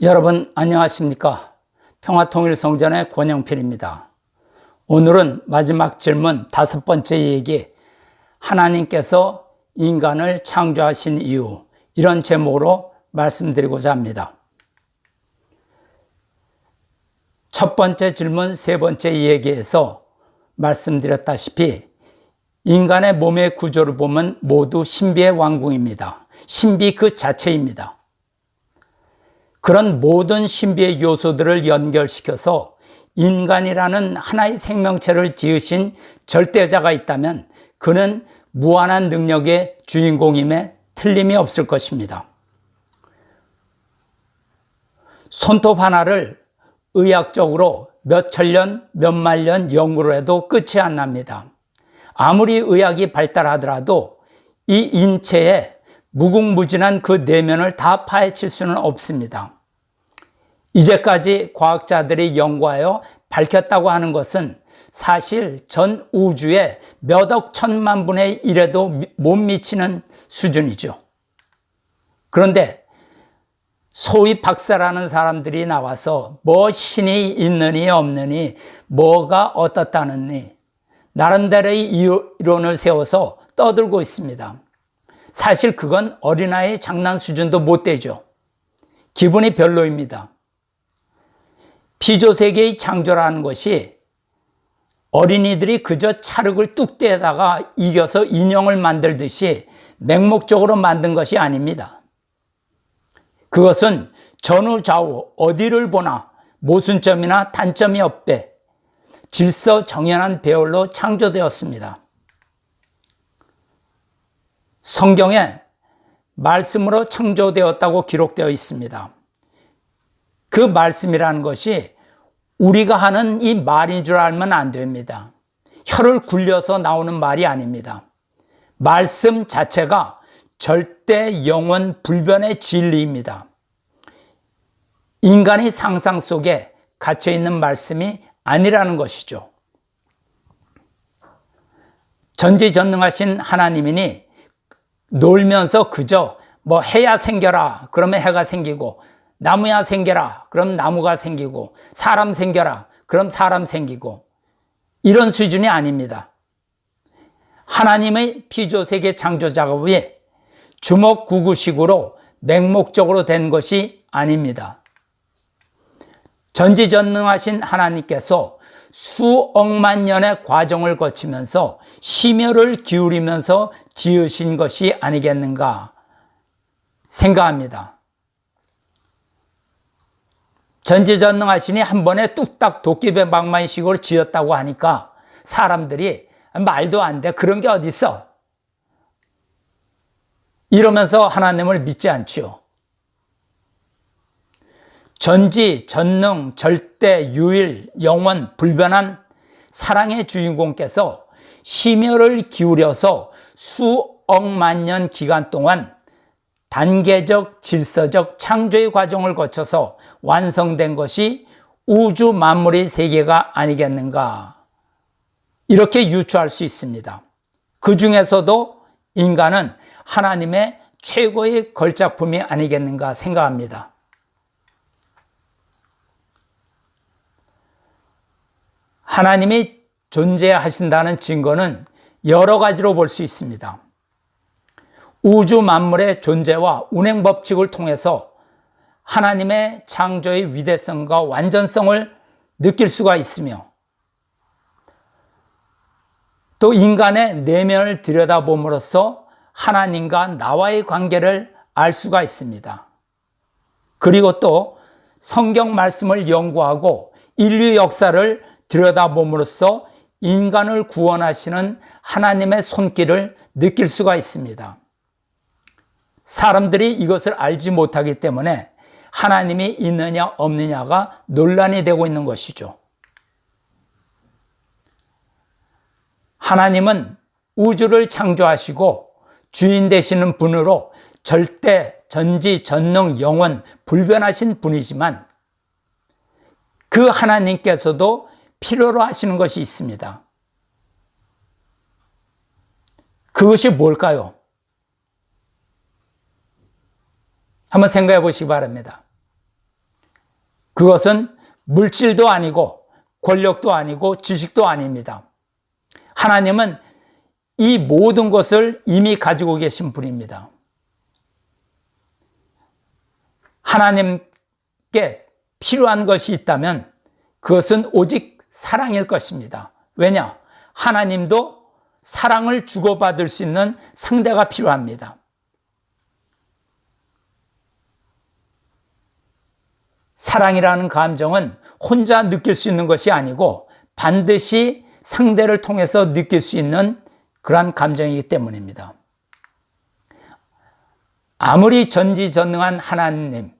여러분 안녕하십니까? 평화통일성전의 권영필입니다. 오늘은 마지막 질문 5번째 얘기, 하나님께서 인간을 창조하신 이유, 이런 제목으로 말씀드리고자 합니다. 첫 번째 질문, 세 번째 얘기에서 말씀드렸다시피 인간의 몸의 구조를 보면 모두 신비의 왕궁입니다. 신비 그 자체입니다. 그런 모든 신비의 요소들을 연결시켜서 인간이라는 하나의 생명체를 지으신 절대자가 있다면 그는 무한한 능력의 주인공임에 틀림이 없을 것입니다. 손톱 하나를 의학적으로 몇천 년, 몇만 년 연구를 해도 끝이 안 납니다. 아무리 의학이 발달하더라도 이 인체의 무궁무진한 그 내면을 다 파헤칠 수는 없습니다. 이제까지 과학자들이 연구하여 밝혔다고 하는 것은 사실 전 우주의 몇억 천만 분의 1에도 못 미치는 수준이죠. 그런데 소위 박사라는 사람들이 나와서 뭐 신이 있느니 없느니 뭐가 어떻다느니 나름대로의 이론을 세워서 떠들고 있습니다. 사실 그건 어린아이 장난 수준도 못 되죠. 기분이 별로입니다. 피조세계의 창조라는 것이 어린이들이 그저 찰흙을 뚝대에다가 이겨서 인형을 만들듯이 맹목적으로 만든 것이 아닙니다. 그것은 전후좌우 어디를 보나 모순점이나 단점이 없되 질서정연한 배열로 창조되었습니다. 성경에 말씀으로 창조되었다고 기록되어 있습니다. 그 말씀이라는 것이 우리가 하는 이 말인 줄 알면 안 됩니다. 혀를 굴려서 나오는 말이 아닙니다. 말씀 자체가 절대 영원 불변의 진리입니다. 인간의 상상 속에 갇혀 있는 말씀이 아니라는 것이죠. 전지전능하신 하나님이니 놀면서 그저 뭐 해야 생겨라 그러면 해가 생기고, 나무야 생겨라 그럼 나무가 생기고, 사람 생겨라 그럼 사람 생기고, 이런 수준이 아닙니다. 하나님의 피조세계 창조 작업이 주먹구구식으로 맹목적으로 된 것이 아닙니다. 전지전능하신 하나님께서 수억만 년의 과정을 거치면서 심혈을 기울이면서 지으신 것이 아니겠는가 생각합니다. 전지전능하시니 한 번에 뚝딱 도끼배방망이식으로 지었다고 하니까 사람들이 말도 안 돼, 그런 게 어딨어, 이러면서 하나님을 믿지 않지요. 전지, 전능, 절대, 유일, 영원, 불변한 사랑의 주인공께서 심혈을 기울여서 수억만 년 기간 동안 단계적, 질서적 창조의 과정을 거쳐서 완성된 것이 우주 만물의 세계가 아니겠는가, 이렇게 유추할 수 있습니다. 그 중에서도 인간은 하나님의 최고의 걸작품이 아니겠는가 생각합니다. 하나님이 존재하신다는 증거는 여러 가지로 볼 수 있습니다. 우주 만물의 존재와 운행 법칙을 통해서 하나님의 창조의 위대성과 완전성을 느낄 수가 있으며, 또 인간의 내면을 들여다봄으로써 하나님과 나와의 관계를 알 수가 있습니다. 그리고 또 성경 말씀을 연구하고 인류 역사를 들여다봄으로써 인간을 구원하시는 하나님의 손길을 느낄 수가 있습니다. 사람들이 이것을 알지 못하기 때문에 하나님이 있느냐 없느냐가 논란이 되고 있는 것이죠. 하나님은 우주를 창조하시고 주인 되시는 분으로 절대, 전지, 전능, 영원, 불변하신 분이지만 그 하나님께서도 필요로 하시는 것이 있습니다. 그것이 뭘까요? 한번 생각해 보시기 바랍니다. 그것은 물질도 아니고 권력도 아니고 지식도 아닙니다. 하나님은 이 모든 것을 이미 가지고 계신 분입니다. 하나님께 필요한 것이 있다면 그것은 오직 사랑일 것입니다. 왜냐? 하나님도 사랑을 주고받을 수 있는 상대가 필요합니다. 사랑이라는 감정은 혼자 느낄 수 있는 것이 아니고 반드시 상대를 통해서 느낄 수 있는 그러한 감정이기 때문입니다. 아무리 전지전능한 하나님,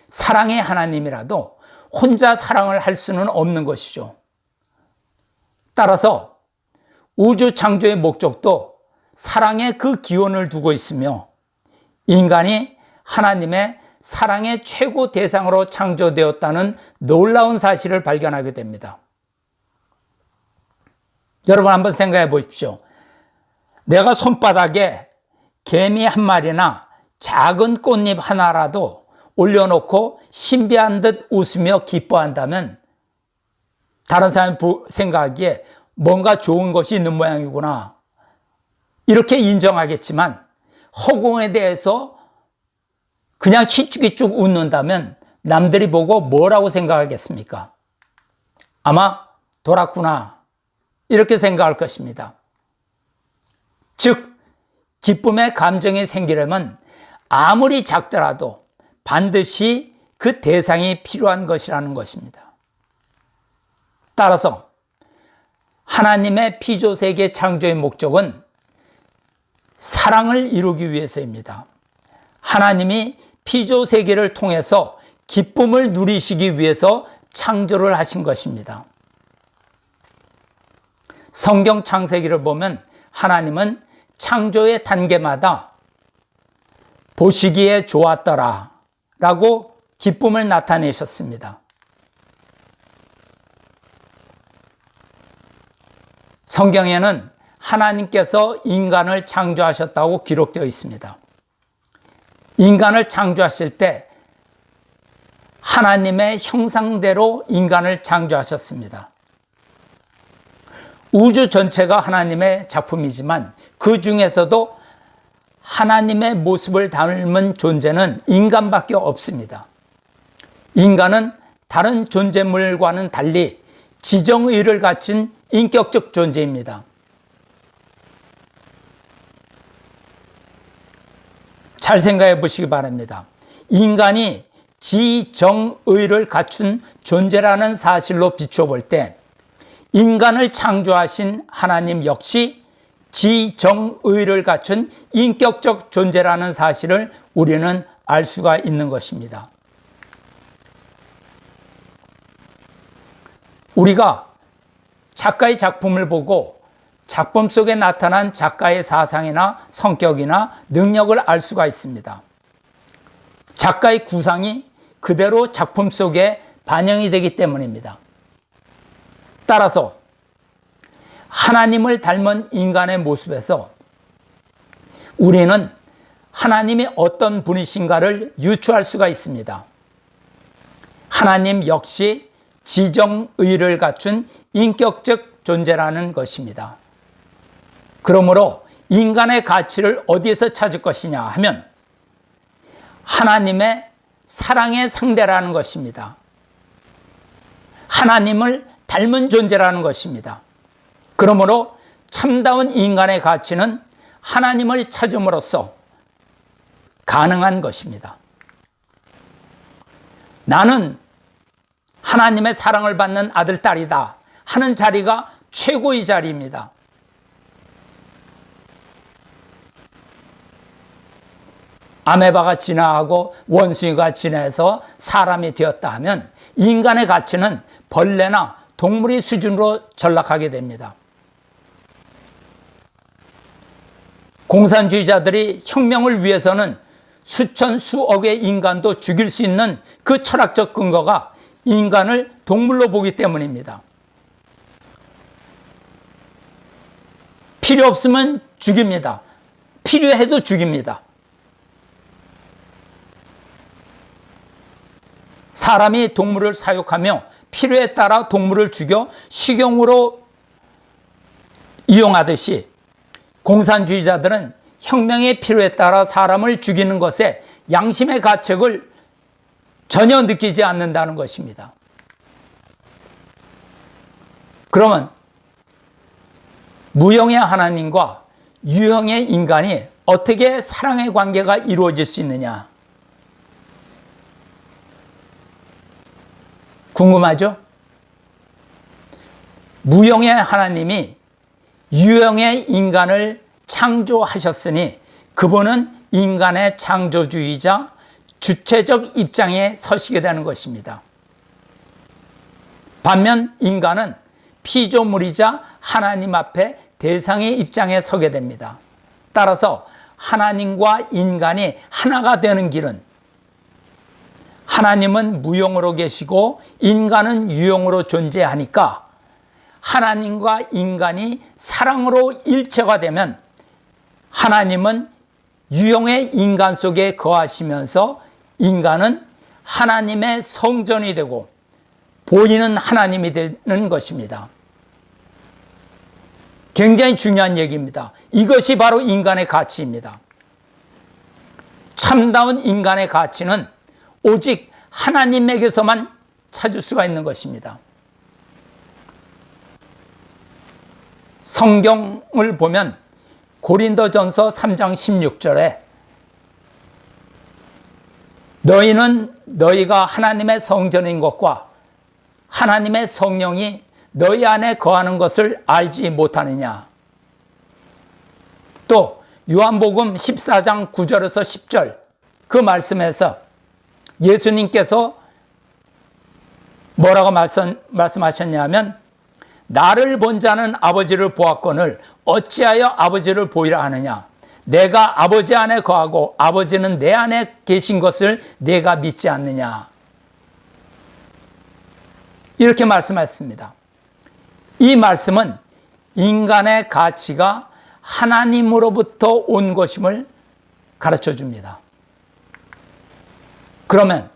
사랑의 하나님이라도 혼자 사랑을 할 수는 없는 것이죠. 따라서 우주 창조의 목적도 사랑에 그 기원을 두고 있으며 인간이 하나님의 사랑의 최고 대상으로 창조되었다는 놀라운 사실을 발견하게 됩니다. 여러분 한번 생각해 보십시오. 내가 손바닥에 개미 한 마리나 작은 꽃잎 하나라도 올려놓고 신비한 듯 웃으며 기뻐한다면 다른 사람이 생각하기에 뭔가 좋은 것이 있는 모양이구나 이렇게 인정하겠지만 허공에 대해서 그냥 희죽희죽 웃는다면 남들이 보고 뭐라고 생각하겠습니까? 아마 돌았구나 이렇게 생각할 것입니다. 즉 기쁨의 감정이 생기려면 아무리 작더라도 반드시 그 대상이 필요한 것이라는 것입니다. 따라서 하나님의 피조세계 창조의 목적은 사랑을 이루기 위해서입니다. 하나님이 피조세계를 통해서 기쁨을 누리시기 위해서 창조를 하신 것입니다. 성경 창세기를 보면 하나님은 창조의 단계마다 보시기에 좋았더라 라고 기쁨을 나타내셨습니다. 성경에는 하나님께서 인간을 창조하셨다고 기록되어 있습니다. 인간을 창조하실 때 하나님의 형상대로 인간을 창조하셨습니다. 우주 전체가 하나님의 작품이지만 그 중에서도 하나님의 모습을 닮은 존재는 인간밖에 없습니다. 인간은 다른 존재물과는 달리 지정의를 갖춘 인격적 존재입니다. 잘 생각해 보시기 바랍니다. 인간이 지정의를 갖춘 존재라는 사실로 비춰볼 때 인간을 창조하신 하나님 역시 지정의를 갖춘 인격적 존재라는 사실을 우리는 알 수가 있는 것입니다. 우리가 작가의 작품을 보고 작품 속에 나타난 작가의 사상이나 성격이나 능력을 알 수가 있습니다. 작가의 구상이 그대로 작품 속에 반영이 되기 때문입니다. 따라서 하나님을 닮은 인간의 모습에서 우리는 하나님이 어떤 분이신가를 유추할 수가 있습니다. 하나님 역시 지정의를 갖춘 인격적 존재라는 것입니다. 그러므로 인간의 가치를 어디에서 찾을 것이냐 하면 하나님의 사랑의 상대라는 것입니다. 하나님을 닮은 존재라는 것입니다. 그러므로 참다운 인간의 가치는 하나님을 찾음으로써 가능한 것입니다. 나는 하나님의 사랑을 받는 아들, 딸이다 하는 자리가 최고의 자리입니다. 아메바가 진화하고 원숭이가 진화해서 사람이 되었다 하면 인간의 가치는 벌레나 동물의 수준으로 전락하게 됩니다. 공산주의자들이 혁명을 위해서는 수천 수억의 인간도 죽일 수 있는 그 철학적 근거가 인간을 동물로 보기 때문입니다. 필요 없으면 죽입니다. 필요해도 죽입니다. 사람이 동물을 사육하며 필요에 따라 동물을 죽여 식용으로 이용하듯이 공산주의자들은 혁명의 필요에 따라 사람을 죽이는 것에 양심의 가책을 전혀 느끼지 않는다는 것입니다. 그러면 무형의 하나님과 유형의 인간이 어떻게 사랑의 관계가 이루어질 수 있느냐? 궁금하죠? 무형의 하나님이 유형의 인간을 창조하셨으니 그분은 인간의 창조주의자, 주체적 입장에 서시게 되는 것입니다. 반면 인간은 피조물이자 하나님 앞에 대상의 입장에 서게 됩니다. 따라서 하나님과 인간이 하나가 되는 길은 하나님은 무형으로 계시고 인간은 유형으로 존재하니까 하나님과 인간이 사랑으로 일체가 되면 하나님은 유형의 인간 속에 거하시면서 인간은 하나님의 성전이 되고 보이는 하나님이 되는 것입니다. 굉장히 중요한 얘기입니다. 이것이 바로 인간의 가치입니다. 참다운 인간의 가치는 오직 하나님에게서만 찾을 수가 있는 것입니다. 성경을 보면 고린도전서 3장 16절에 너희는 너희가 하나님의 성전인 것과 하나님의 성령이 너희 안에 거하는 것을 알지 못하느냐. 또 요한복음 14장 9절에서 10절 그 말씀에서 예수님께서 뭐라고 말씀하셨냐면 나를 본 자는 아버지를 보았거늘 어찌하여 아버지를 보이라 하느냐. 내가 아버지 안에 거하고 아버지는 내 안에 계신 것을 내가 믿지 않느냐. 이렇게 말씀하셨습니다. 이 말씀은 인간의 가치가 하나님으로부터 온 것임을 가르쳐 줍니다. 그러면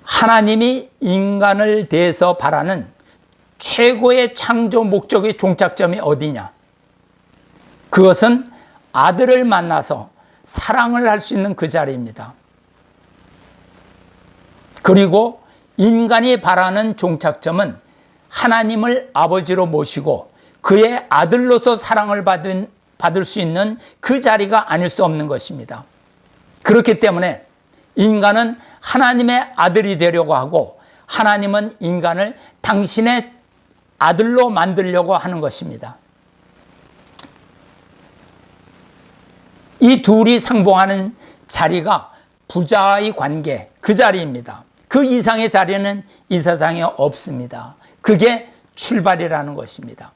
하나님이 인간을 대해서 바라는 최고의 창조 목적의 종착점이 어디냐? 그것은 아들을 만나서 사랑을 할 수 있는 그 자리입니다. 그리고 인간이 바라는 종착점은 하나님을 아버지로 모시고 그의 아들로서 사랑을 받을 수 있는 그 자리가 아닐 수 없는 것입니다. 그렇기 때문에 인간은 하나님의 아들이 되려고 하고 하나님은 인간을 당신의 아들로 만들려고 하는 것입니다. 이 둘이 상봉하는 자리가 부자의 관계, 그 자리입니다. 그 이상의 자리는 이 세상에 없습니다. 그게 출발이라는 것입니다.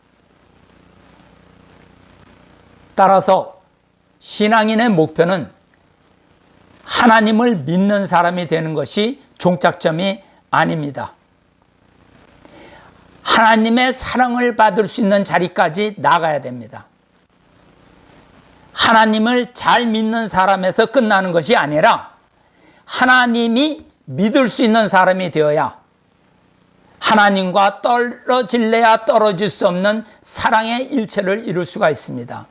따라서 신앙인의 목표는 하나님을 믿는 사람이 되는 것이 종착점이 아닙니다. 하나님의 사랑을 받을 수 있는 자리까지 나가야 됩니다. 하나님을 잘 믿는 사람에서 끝나는 것이 아니라 하나님이 믿을 수 있는 사람이 되어야 하나님과 떨어질래야 떨어질 수 없는 사랑의 일체를 이룰 수가 있습니다.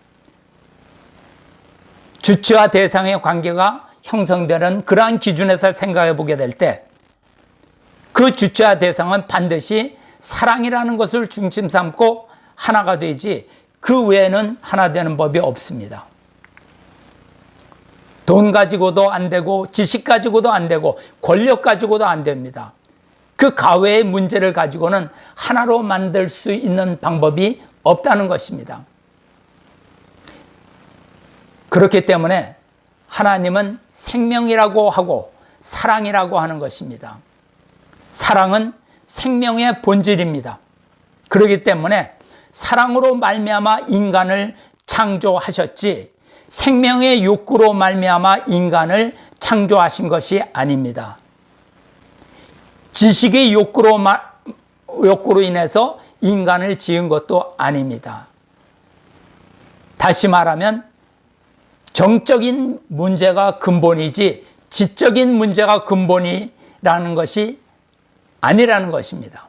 주체와 대상의 관계가 형성되는 그러한 기준에서 생각해 보게 될 때 그 주체와 대상은 반드시 사랑이라는 것을 중심 삼고 하나가 되지 그 외에는 하나 되는 법이 없습니다. 돈 가지고도 안 되고 지식 가지고도 안 되고 권력 가지고도 안 됩니다. 그 가외의 문제를 가지고는 하나로 만들 수 있는 방법이 없다는 것입니다. 그렇기 때문에 하나님은 생명이라고 하고 사랑이라고 하는 것입니다. 사랑은 생명의 본질입니다. 그렇기 때문에 사랑으로 말미암아 인간을 창조하셨지 생명의 욕구로 말미암아 인간을 창조하신 것이 아닙니다. 지식의 욕구로 인해서 인간을 지은 것도 아닙니다. 다시 말하면 정적인 문제가 근본이지 지적인 문제가 근본이라는 것이 아니라는 것입니다.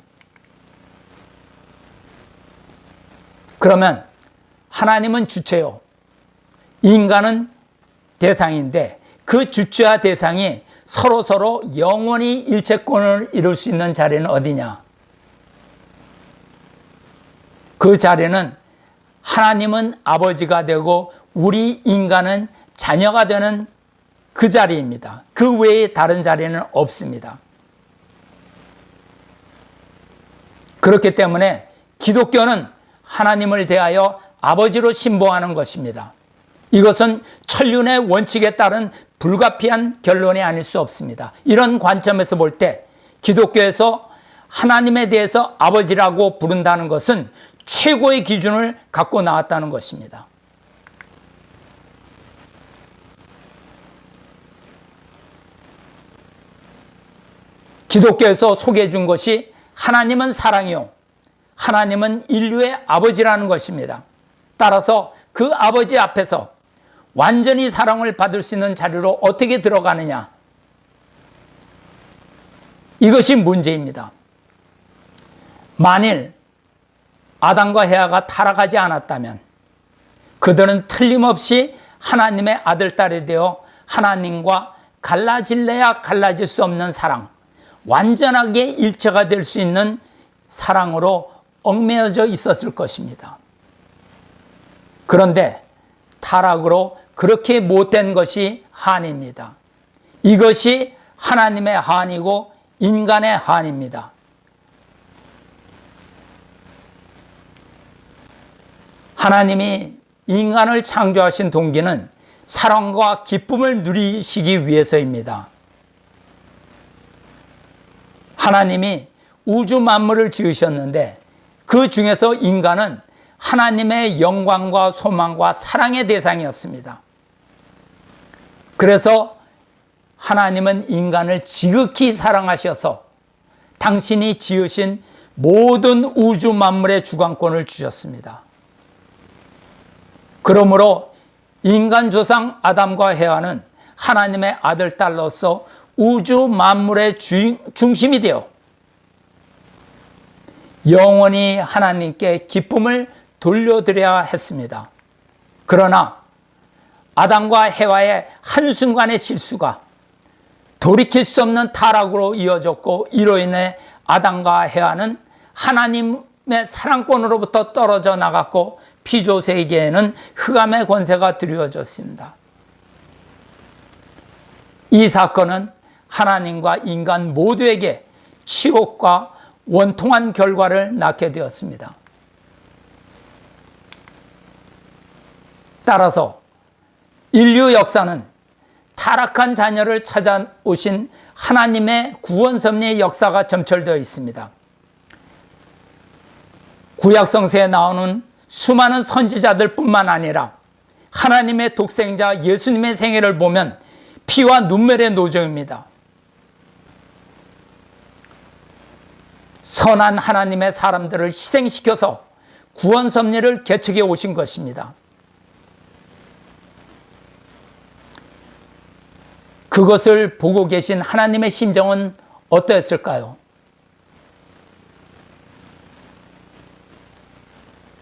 그러면 하나님은 주체요, 인간은 대상인데 그 주체와 대상이 서로 영원히 일체권을 이룰 수 있는 자리는 어디냐? 그 자리는 하나님은 아버지가 되고 우리 인간은 자녀가 되는 그 자리입니다. 그 외에 다른 자리는 없습니다. 그렇기 때문에 기독교는 하나님을 대하여 아버지로 신봉하는 것입니다. 이것은 천륜의 원칙에 따른 불가피한 결론이 아닐 수 없습니다. 이런 관점에서 볼 때 기독교에서 하나님에 대해서 아버지라고 부른다는 것은 최고의 기준을 갖고 나왔다는 것입니다. 기독교에서 소개해 준 것이 하나님은 사랑이요, 하나님은 인류의 아버지라는 것입니다. 따라서 그 아버지 앞에서 완전히 사랑을 받을 수 있는 자리로 어떻게 들어가느냐, 이것이 문제입니다. 만일 아담과 헤아가 타락하지 않았다면 그들은 틀림없이 하나님의 아들, 딸이 되어 하나님과 갈라질래야 갈라질 수 없는 사랑, 완전하게 일체가 될 수 있는 사랑으로 얽매여져 있었을 것입니다. 그런데 타락으로 그렇게 못된 것이 한입니다. 이것이 하나님의 한이고 인간의 한입니다. 하나님이 인간을 창조하신 동기는 사랑과 기쁨을 누리시기 위해서입니다. 하나님이 우주 만물을 지으셨는데 그 중에서 인간은 하나님의 영광과 소망과 사랑의 대상이었습니다. 그래서 하나님은 인간을 지극히 사랑하셔서 당신이 지으신 모든 우주 만물의 주관권을 주셨습니다. 그러므로 인간 조상 아담과 헤아는 하나님의 아들, 딸로서 우주 만물의 중심이 되어 영원히 하나님께 기쁨을 돌려드려야 했습니다. 그러나 아담과 헤와의 한순간의 실수가 돌이킬 수 없는 타락으로 이어졌고, 이로 인해 아담과 헤와는 하나님의 사랑권으로부터 떨어져 나갔고 피조세계에는 흑암의 권세가 드리워졌습니다. 이 사건은 하나님과 인간 모두에게 치욕과 원통한 결과를 낳게 되었습니다. 따라서 인류 역사는 타락한 자녀를 찾아오신 하나님의 구원 섭리의 역사가 점철되어 있습니다. 구약 성서에 나오는 수많은 선지자들 뿐만 아니라 하나님의 독생자 예수님의 생애를 보면 피와 눈물의 노정입니다. 선한 하나님의 사람들을 희생시켜서 구원 섭리를 개척해 오신 것입니다. 그것을 보고 계신 하나님의 심정은 어떠했을까요?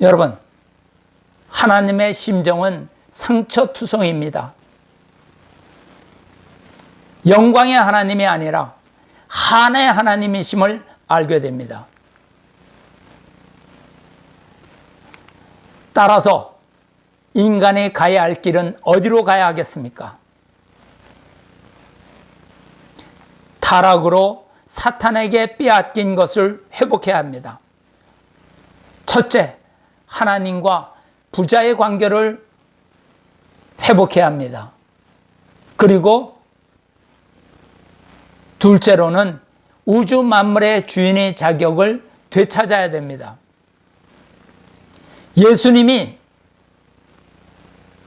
여러분, 하나님의 심정은 상처투성입니다. 영광의 하나님이 아니라 한의 하나님이심을 알게 됩니다. 따라서 인간이 가야 할 길은 어디로 가야 하겠습니까? 타락으로 사탄에게 빼앗긴 것을 회복해야 합니다. 첫째, 하나님과 부자의 관계를 회복해야 합니다. 그리고 둘째로는 우주 만물의 주인의 자격을 되찾아야 됩니다. 예수님이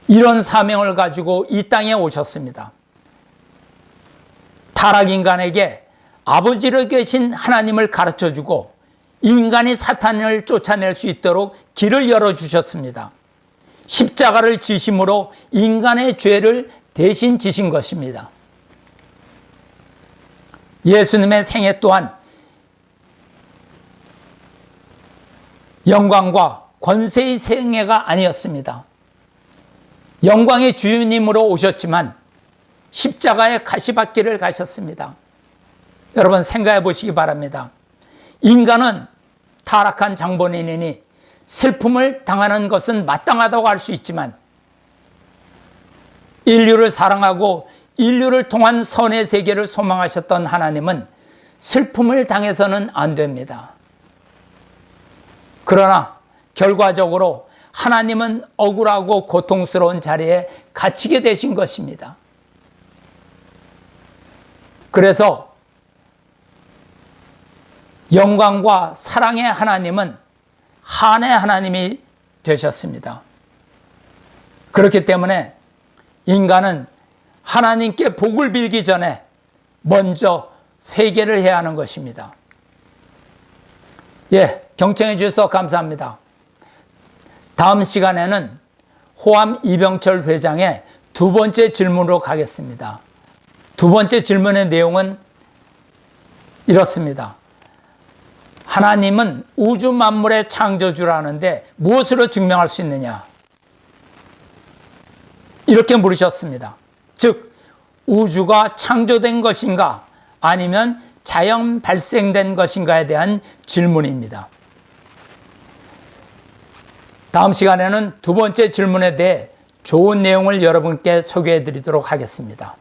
이런 사명을 가지고 이 땅에 오셨습니다. 타락 인간에게 아버지로 계신 하나님을 가르쳐주고 인간이 사탄을 쫓아낼 수 있도록 길을 열어주셨습니다. 십자가를 지심으로 인간의 죄를 대신 지신 것입니다. 예수님의 생애 또한 영광과 권세의 생애가 아니었습니다. 영광의 주님으로 오셨지만 십자가의 가시밭길을 가셨습니다. 여러분 생각해 보시기 바랍니다. 인간은 타락한 장본인이니 슬픔을 당하는 것은 마땅하다고 할 수 있지만 인류를 사랑하고 인류를 통한 선의 세계를 소망하셨던 하나님은 슬픔을 당해서는 안 됩니다. 그러나 결과적으로 하나님은 억울하고 고통스러운 자리에 갇히게 되신 것입니다. 그래서 영광과 사랑의 하나님은 한의 하나님이 되셨습니다. 그렇기 때문에 인간은 하나님께 복을 빌기 전에 먼저 회개를 해야 하는 것입니다. 예, 경청해 주셔서 감사합니다. 다음 시간에는 호암 이병철 회장의 두 번째 질문으로 가겠습니다. 두 번째 질문의 내용은 이렇습니다. 하나님은 우주 만물의 창조주라는데 무엇으로 증명할 수 있느냐? 이렇게 물으셨습니다. 즉, 우주가 창조된 것인가 아니면 자연 발생된 것인가에 대한 질문입니다. 다음 시간에는 두 번째 질문에 대해 좋은 내용을 여러분께 소개해 드리도록 하겠습니다.